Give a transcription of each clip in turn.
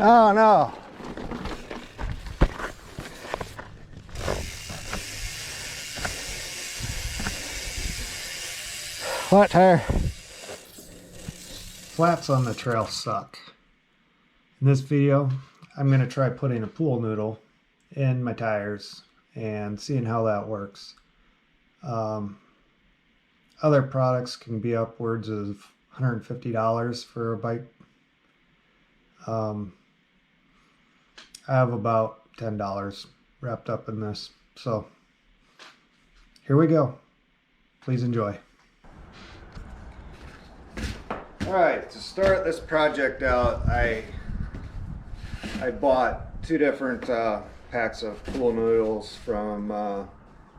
Oh no. Flat tire. Flats on the trail suck. In this video, I'm going to try putting a pool noodle in my tires and seeing how that works. Other products can be upwards of $150 for a bike. I have about $10 wrapped up in this. So here we go. Please enjoy. All right, to start this project out, I bought two different packs of Pool Noodles from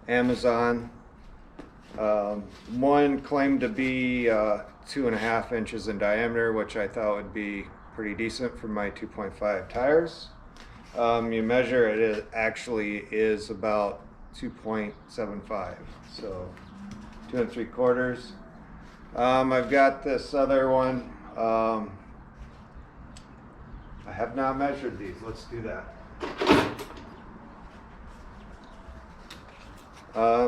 Amazon. One claimed to be 2.5 inches in diameter, which I thought would be pretty decent for my 2.5 tires. You measure it, it actually is about 2.75, so 2 3/4. I've got this other one. I have not measured these. Let's do that.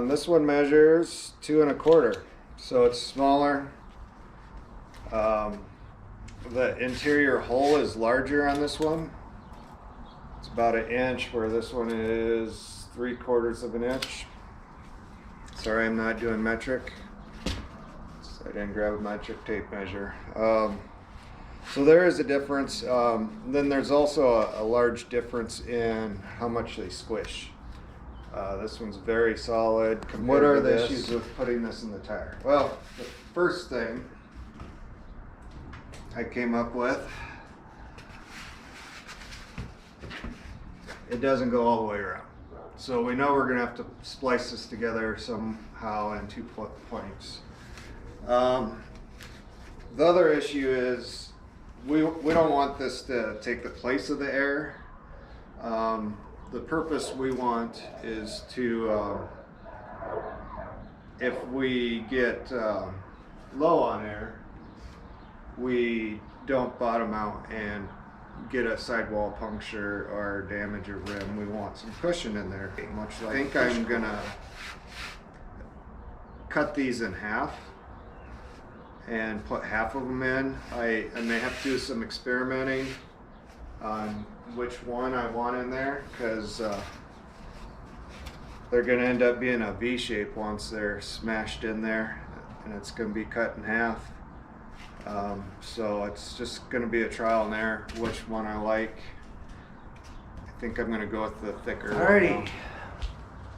This one measures 2 1/4, so it's smaller. The interior hole is larger on this one. It's about 1 inch, where this one is 3/4 of an inch. Sorry, I'm not doing metric. I didn't grab a metric tape measure. So there is a difference. Then there's also a large difference in how much they squish. This one's very solid. What are the issues with putting this in the tire? Well, the first thing I came up with, it doesn't go all the way around. So we know we're gonna have to splice this together somehow in 2 points. The other issue is we don't want this to take the place of the air. The purpose we want is to, if we get low on air, we don't bottom out and get a sidewall puncture or damage a rim. We want some cushion in there. Much like I think I'm gonna cut these in half and put half of them in. I may have to do some experimenting on which one I want in there, because they're going to end up being a V shape once they're smashed in there, and it's going to be cut in half. So it's just going to be a trial and error which one I like. I think I'm going to go with the thicker one. Alrighty,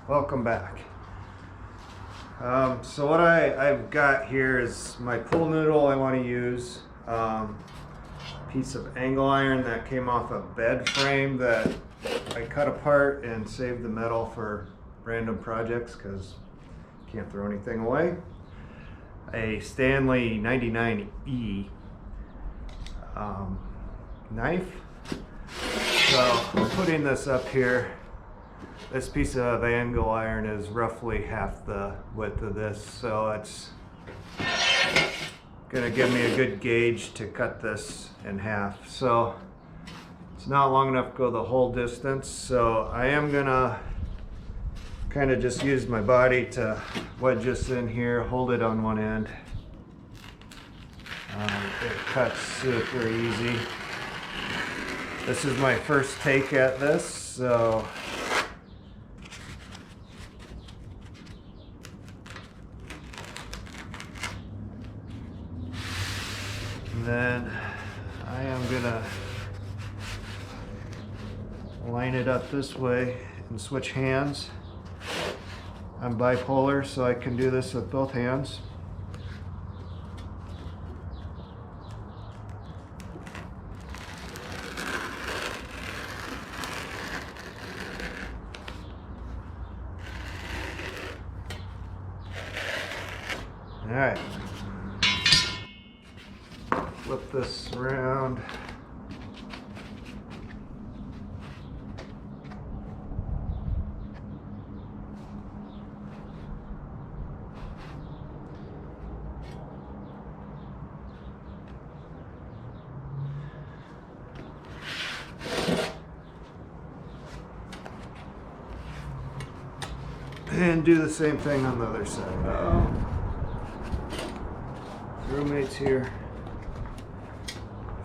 welcome back. So what I've got here is my pool noodle I want to use. Piece of angle iron that came off a bed frame that I cut apart and saved the metal for random projects because can't throw anything away. A Stanley 99E knife. So I'm putting this up here. This piece of angle iron is roughly half the width of this, so it's gonna give me a good gauge to cut this in half. So it's not long enough to go the whole distance, so I am gonna kind of just use my body to wedge this in here, hold it on one end. It cuts super easy. This is my first take at this, so then I am gonna line it up this way and switch hands. I'm bipolar, so I can do this with both hands. All right. Flip this around. And do the same thing on the other side. Oh. Roommate's here.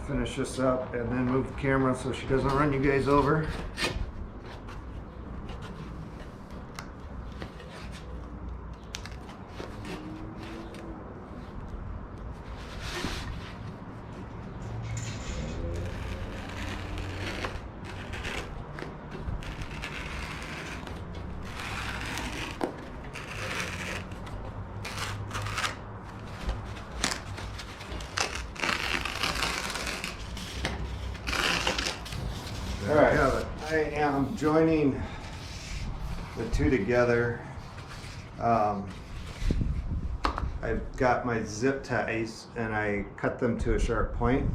Finish this up and then move the camera so she doesn't run you guys over. All right, I am joining the two together. I've got my zip ties and I cut them to a sharp point.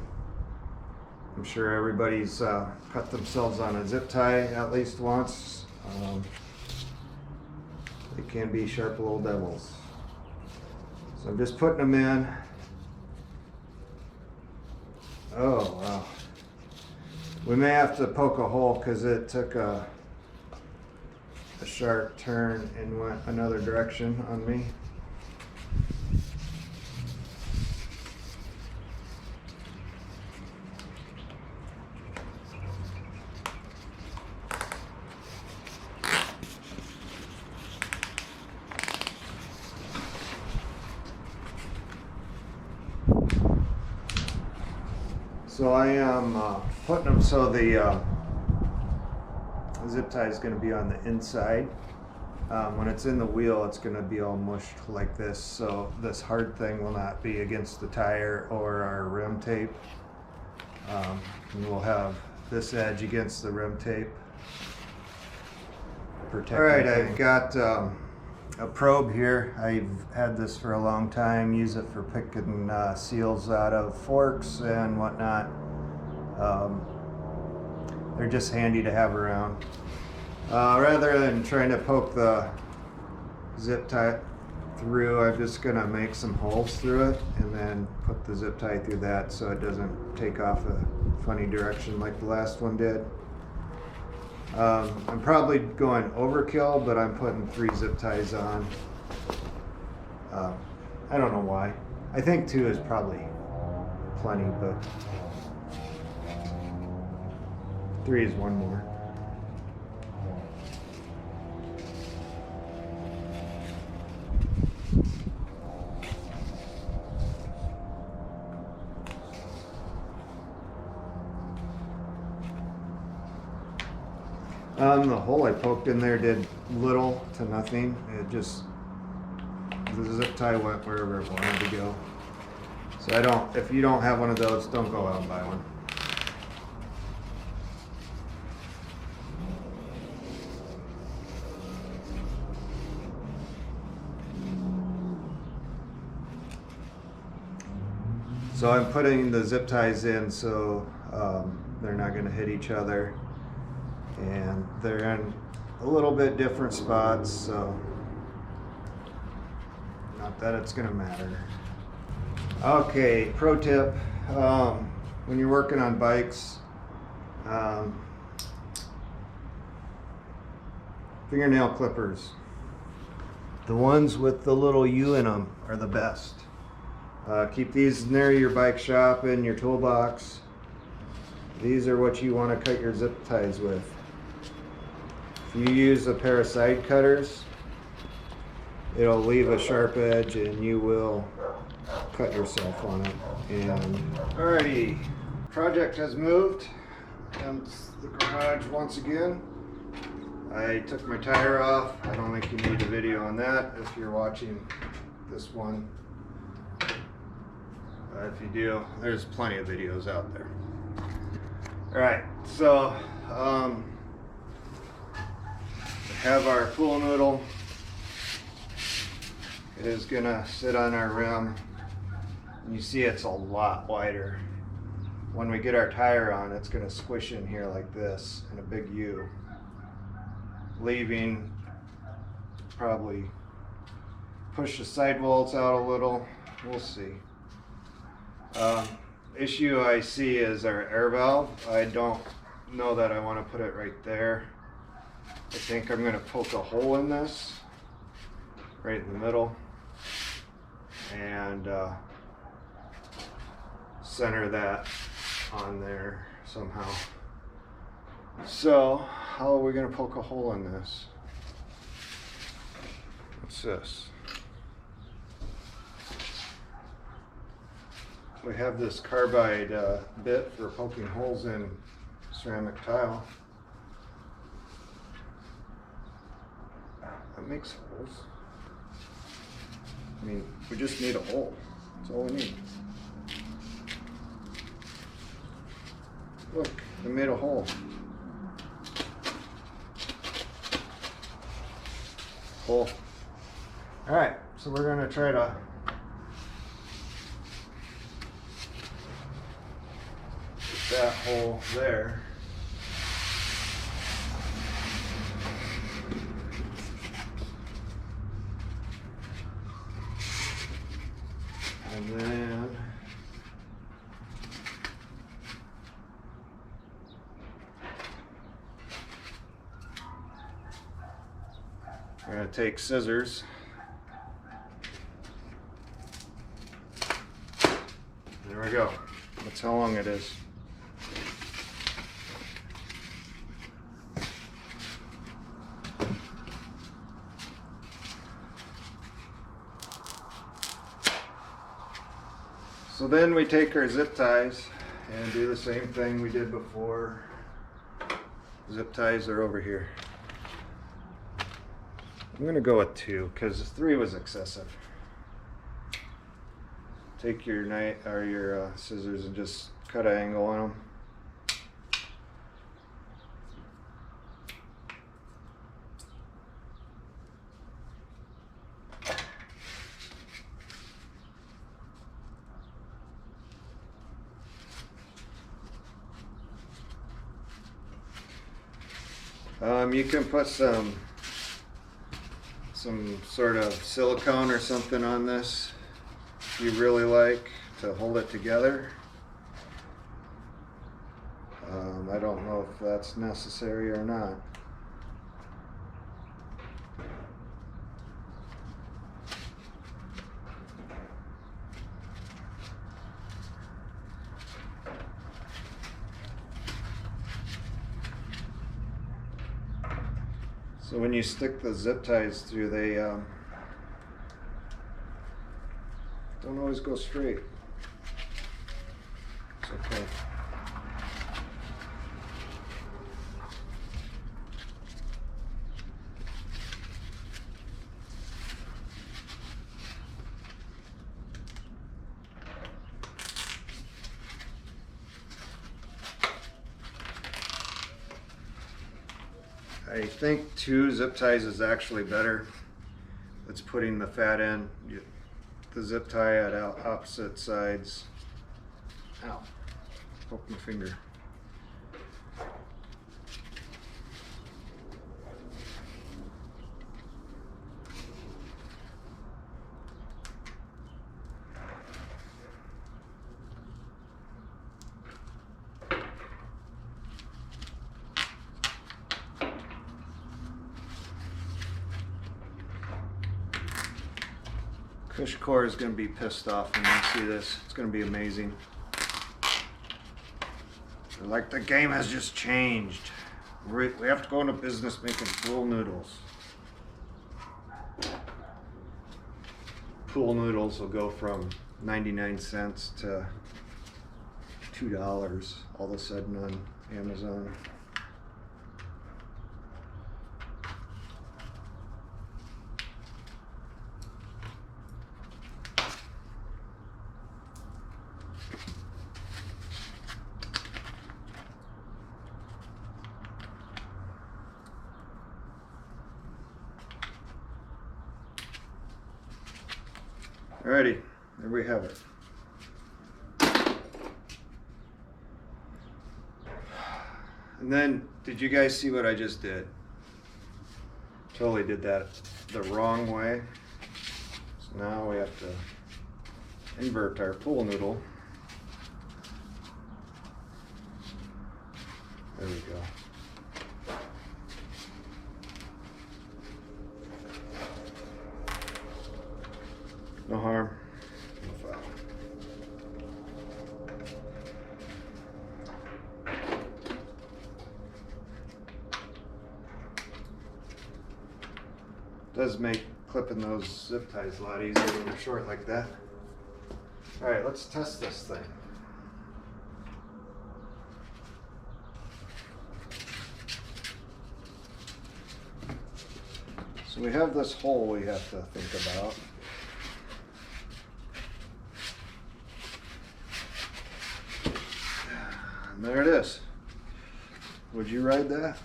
I'm sure everybody's cut themselves on a zip tie at least once. They can be sharp little devils. So I'm just putting them in. Oh, wow. We may have to poke a hole because it took a sharp turn and went another direction on me. So I am putting them so the zip tie is going to be on the inside. When it's in the wheel, it's going to be all mushed like this, so this hard thing will not be against the tire or our rim tape. And we'll have this edge against the rim tape. All right, I've got a probe here. I've had this for a long time, use it for picking seals out of forks and whatnot. They're just handy to have around. Rather than trying to poke the zip tie through, I'm just gonna make some holes through it and then put the zip tie through that so it doesn't take off a funny direction like the last one did. I'm probably going overkill, but I'm putting 3 zip ties on. I don't know why. I think 2 is probably plenty, but 3 is one more. The hole I poked in there did little to nothing. It just, the zip tie went wherever it wanted to go. So if you don't have one of those, don't go out and buy one. So I'm putting the zip ties in so they're not going to hit each other. And they're in a little bit different spots, so not that it's going to matter. Okay, pro tip, when you're working on bikes, fingernail clippers, the ones with the little U in them are the best. Keep these near your bike shop in your toolbox. These are what you want to cut your zip ties with. If you use a pair of side cutters, it'll leave a sharp edge and you will cut yourself on it. And alrighty, project has moved into the garage once again. I took my tire off. I don't think you need a video on that if you're watching this one. If you do, there's plenty of videos out there. Alright, so we have our Pool Noodle. It is gonna sit on our rim. And you see it's a lot wider. When we get our tire on, it's gonna squish in here like this in a big U, leaving, probably push the sidewalls out a little. We'll see. Issue I see is our air valve. I don't know that I want to put it right there. I think I'm going to poke a hole in this right in the middle, and center that on there somehow. So how are we going to poke a hole in this? What's this? We have this carbide bit for poking holes in ceramic tile. That makes holes. I mean, we just need a hole. That's all we need. Look, we made a hole. Hole. All right, so we're going to try to get that hole there. And then we're going to take scissors. There we go. That's how long it is. So then we take our zip ties and do the same thing we did before. Zip ties are over here. I'm going to go with 2 because 3 was excessive. Take your knife or your scissors and just cut an angle on them. You can put some sort of silicone or something on this if you really like to hold it together. I don't know if that's necessary or not. So when you stick the zip ties through, they don't always go straight. It's okay. I think 2 zip ties is actually better. It's putting the fat in. The zip tie at opposite sides. Ow, poke my finger. Core is going to be pissed off when they see this. It's going to be amazing. They're like, the game has just changed. We have to go into business making pool noodles. Pool noodles will go from 99 cents to $2 all of a sudden on Amazon. Alrighty, there we have it. And then, did you guys see what I just did? Totally did that the wrong way. So now we have to invert our pool noodle. There we go. Does make clipping those zip ties a lot easier when they're short like that. All right, let's test this thing. So we have this hole we have to think about. And there it is. Would you ride that?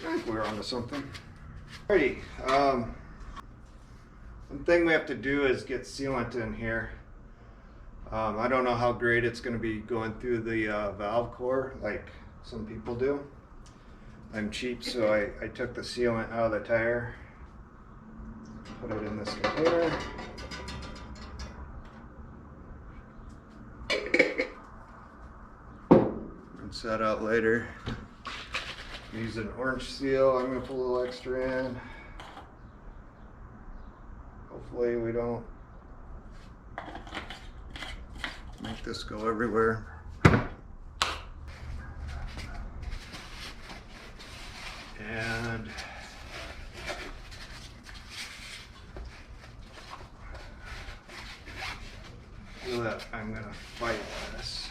I think we're onto something. Alrighty. One thing we have to do is get sealant in here. I don't know how great it's going to be going through the valve core like some people do. I'm cheap, so I took the sealant out of the tire, put it in this container. Rinse that out later. Use an orange seal. I'm going to put a little extra in. Hopefully we don't make this go everywhere. And feel that I'm going to fight this.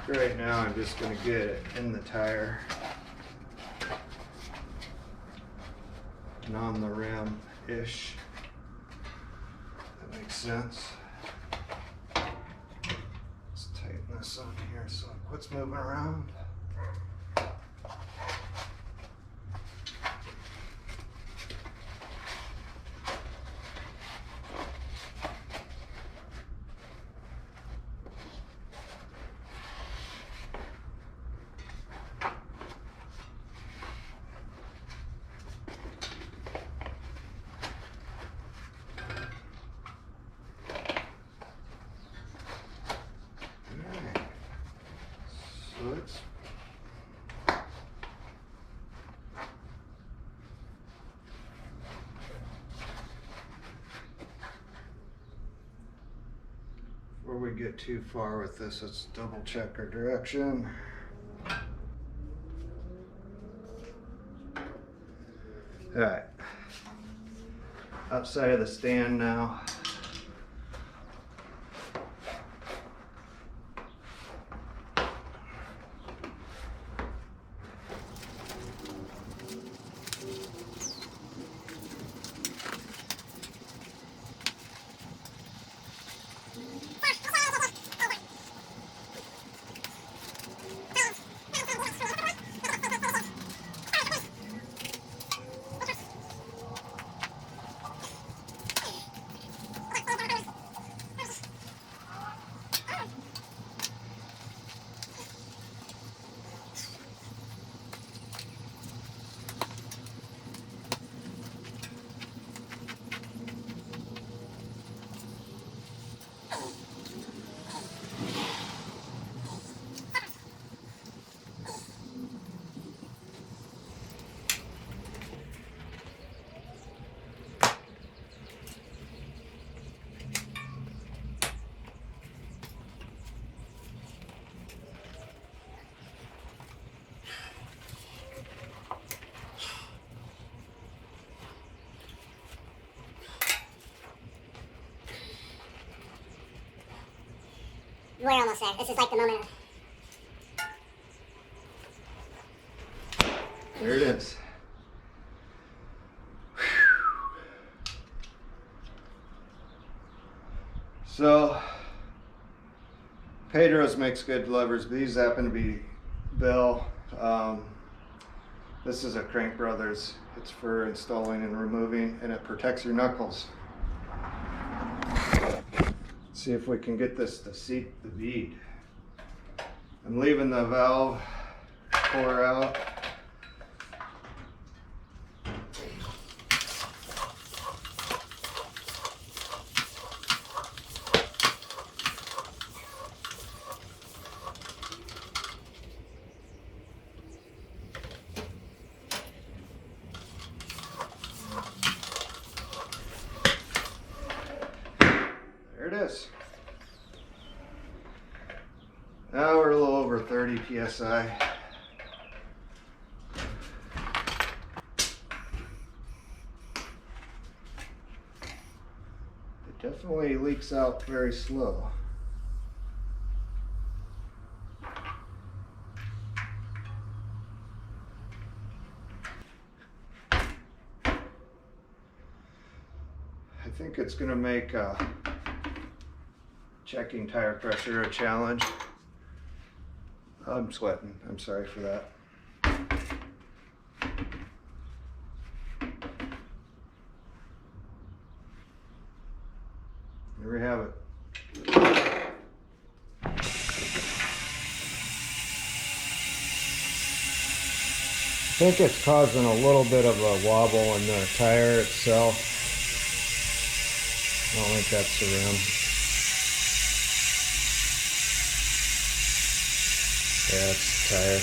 Right now I'm just going to get it in the tire and on the rim-ish. That makes sense. Let's tighten this on here so it quits moving around. Before we get too far with this, let's double check our direction. All right, outside of the stand now. We're almost there. This is like the moment. There it is. So, Pedro's makes good levers, but these happen to be Bell. This is a Crank Brothers. It's for installing and removing, and it protects your knuckles. See if we can get this to seat the bead. I'm leaving the valve core out. is. Now we're a little over 30 psi. It definitely leaks out very slow. I think it's going to make checking tire pressure a challenge. I'm sweating. I'm sorry for that. There we have it. I think it's causing a little bit of a wobble in the tire itself. I don't think that's the rim. Yeah, it's the tire.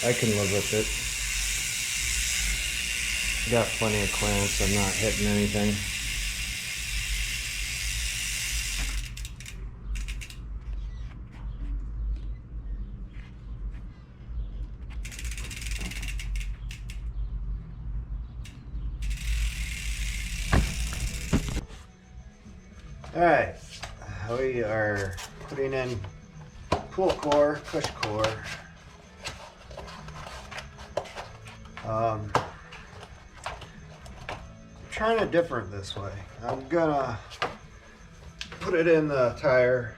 I can live with it. Got plenty of clearance. I'm not hitting anything. Alright, we are putting in pool core, push core. Trying it different this way. I'm gonna put it in the tire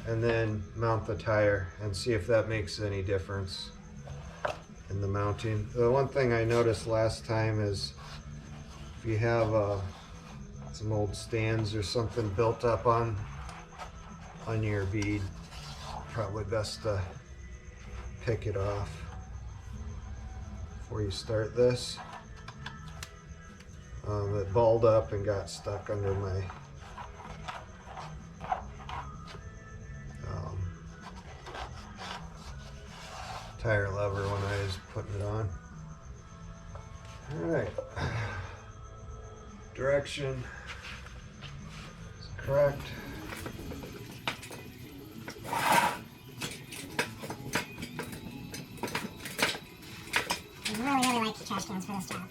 and then mount the tire and see if that makes any difference in the mounting. The one thing I noticed last time is if you have some old stands or something built up on your bead, probably best to pick it off before you start this. It balled up and got stuck under my tire lever when I was putting it on. Alright, direction is correct. I really like the trash cans for this job.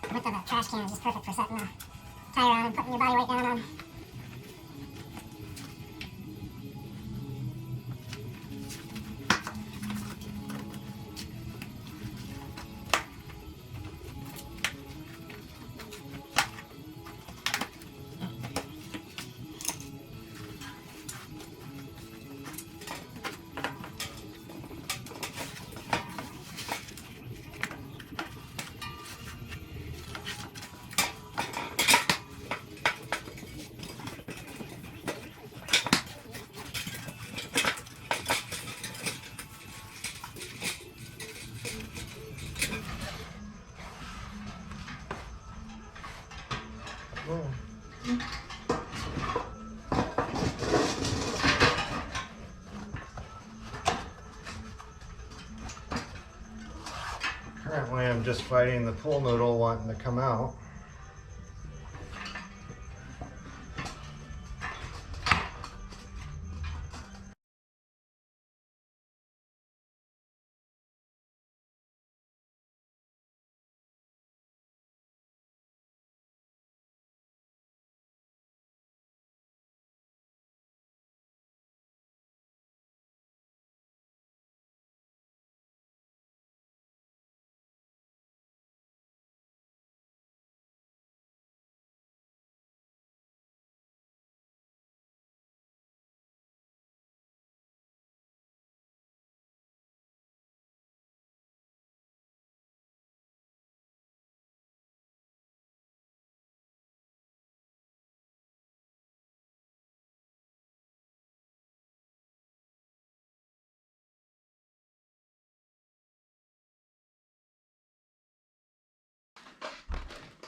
The width of the trash can is just perfect for setting the tire on and putting your body weight down on. Currently I'm just fighting the pool noodle wanting to come out.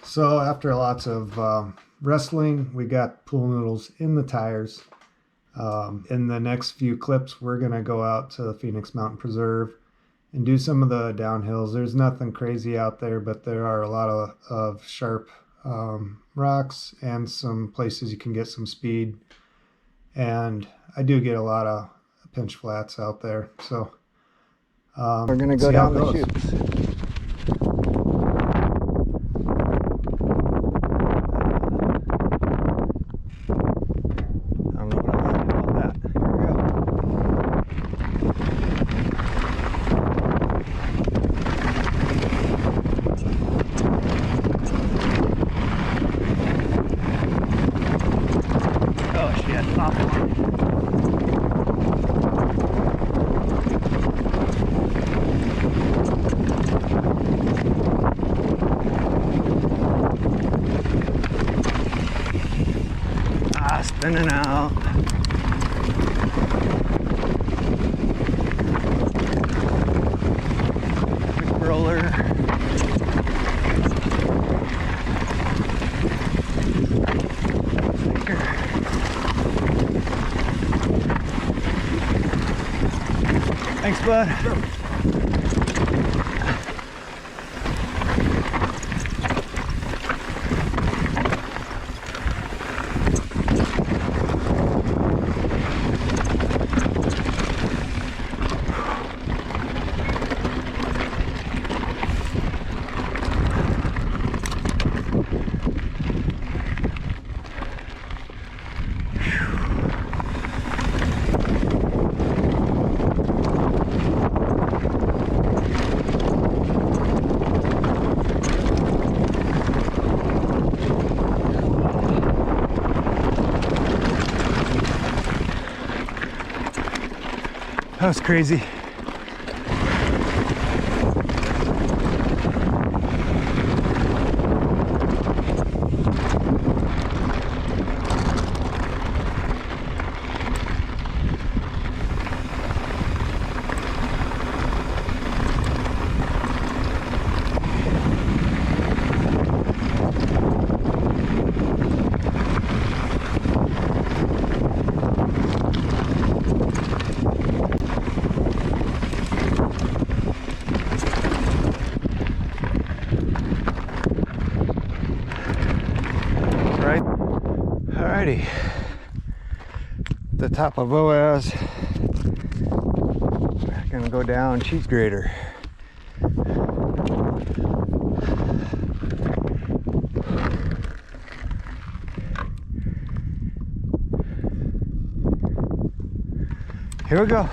So after lots of wrestling, we got pool noodles in the tires. In the next few clips, we're going to go out to the Phoenix Mountain Preserve and do some of the downhills. There's nothing crazy out there, but there are a lot of sharp rocks and some places you can get some speed. And I do get a lot of pinch flats out there. So we're going to go down the chutes. Spinning out. Quick roller. Thanks, bud. That was crazy. Alrighty, the top of Boaz. We're gonna go down cheese grater. Here we go.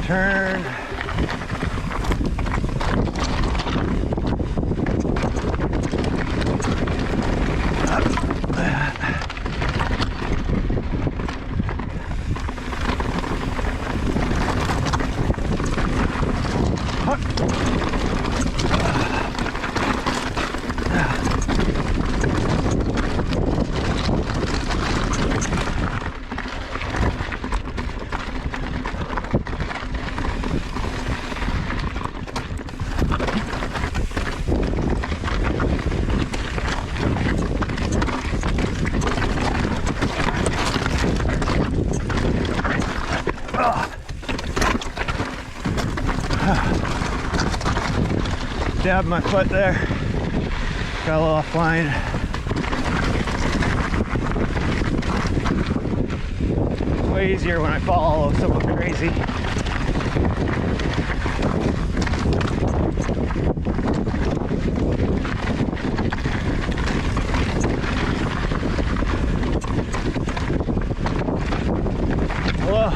Turn. Dabbed my foot there, fell offline. It's way easier when I follow someone crazy. Hello.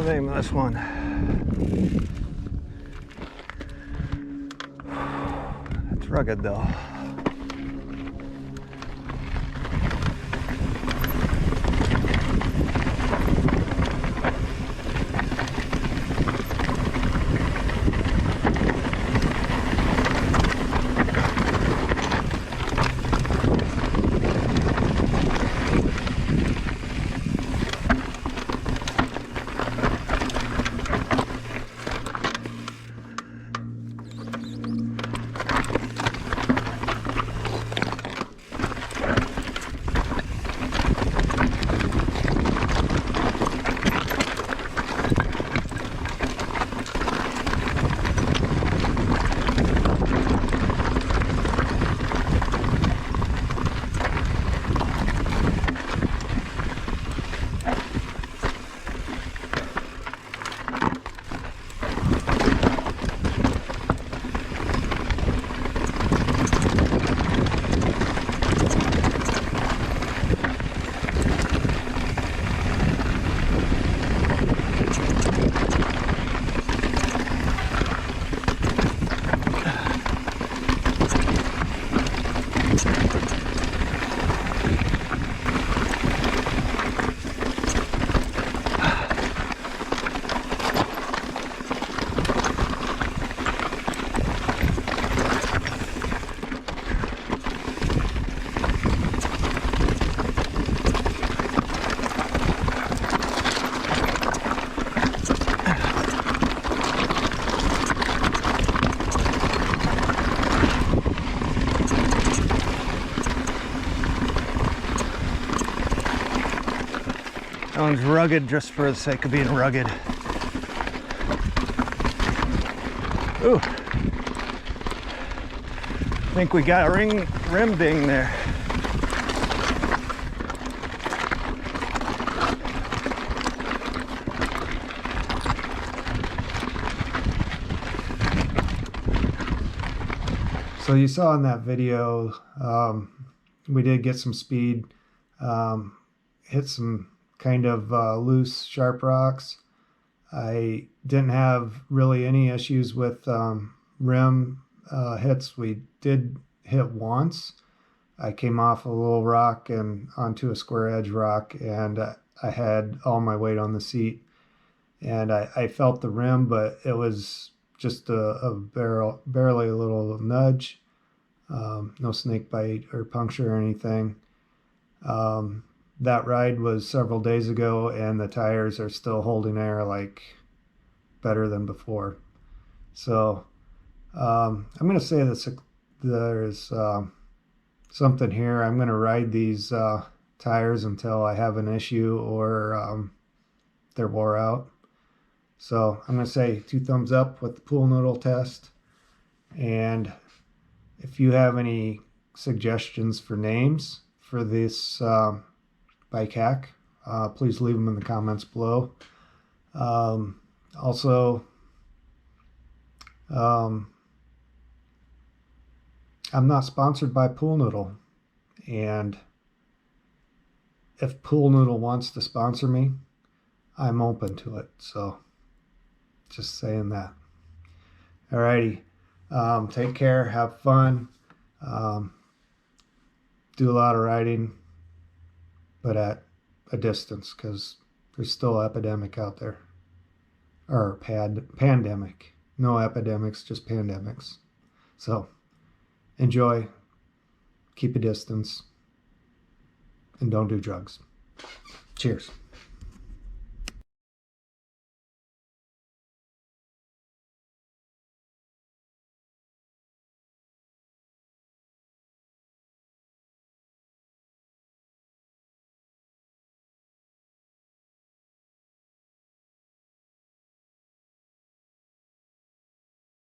the name of this one? It's rugged though. That one's rugged just for the sake of being rugged. Ooh. I think we got a rim ding there. So you saw in that video, we did get some speed, hit some kind of loose, sharp rocks. I didn't have really any issues with rim hits. We did hit once. I came off a little rock and onto a square edge rock, and I had all my weight on the seat. And I felt the rim, but it was just barely a little nudge. No snake bite or puncture or anything. That ride was several days ago, and the tires are still holding air like better than before. So I'm going to say that there's something here. I'm going to ride these tires until I have an issue or they're wore out. So I'm going to say 2 thumbs up with the Pool Noodle test. And if you have any suggestions for names for this bike hack, please leave them in the comments below. Also, I'm not sponsored by Pool Noodle, and if Pool Noodle wants to sponsor me, I'm open to it. So just saying that. Alrighty, take care, have fun, do a lot of riding, but at a distance, because there's still epidemic out there, or pandemic. No epidemics, just pandemics. So enjoy, keep a distance, and don't do drugs. Cheers.